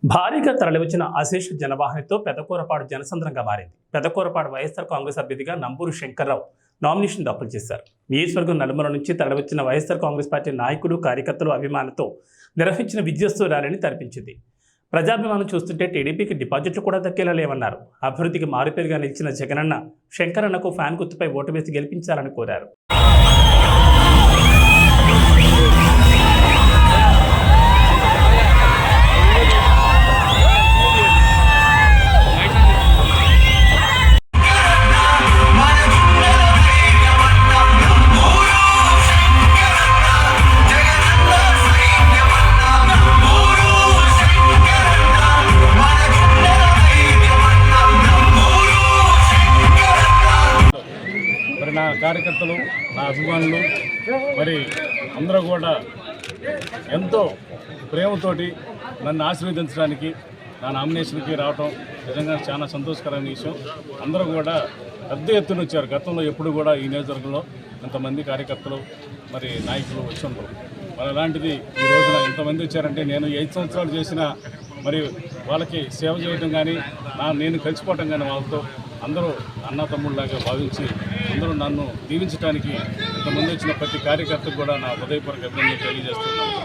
భారీగా తరలివచ్చిన అశేష జనవాహినితో పెదకూరపాడు జనసంద్రంగా మారింది. పెదకూరపాడు వైఎస్ఆర్ కాంగ్రెస్ అభ్యర్థిగా నంబూరు శంకర్రావు నామినేషన్ దాఖలు చేశారు. నియోజకవర్గం నలుమూల నుంచి తరలివచ్చిన వైఎస్ఆర్ కాంగ్రెస్ పార్టీ నాయకులు, కార్యకర్తలు, అభిమానులతో నిర్వహించిన విజయోత్సవ ర్యాలీని తరపించింది. ప్రజాభిమానం చూస్తుంటే టీడీపీకి డిపాజిట్లు కూడా దక్కేలా లేవన్నారు. అభివృద్ధికి మారుపేరుగా నిలిచిన జగనన్న శంకరన్నకు ఫ్యాన్ గుర్తుపై ఓటు వేసి గెలిపించాలని కోరారు. నా కార్యకర్తలు, నా అభిమానులు మరి అందరూ కూడా ఎంతో ప్రేమతోటి నన్ను ఆశీర్వదించడానికి నా నామినేషన్కి రావటం నిజంగా చాలా సంతోషకరమైన విషయం. అందరూ కూడా పెద్ద ఎత్తున వచ్చారు. గతంలో ఎప్పుడు కూడా ఈ నియోజకవర్గంలో ఎంతమంది కార్యకర్తలు మరి నాయకులు వచ్చి ఉంటారు. మరి అలాంటిది ఈ రోజున ఎంతమంది వచ్చారంటే నేను 5 సంవత్సరాలు చేసిన మరి వాళ్ళకి సేవ చేయడం కానీ నేను కలిసిపోవటం కానీ వాళ్ళతో అందరూ అన్న తమ్ముళ్ళలాగా భావించి అందరూ నన్ను దీవించడానికి ఇంతమంది వచ్చిన ప్రతి కార్యకర్తకు కూడా నా హృదయపూర్వక అభినందనలు తెలియజేస్తున్నాను.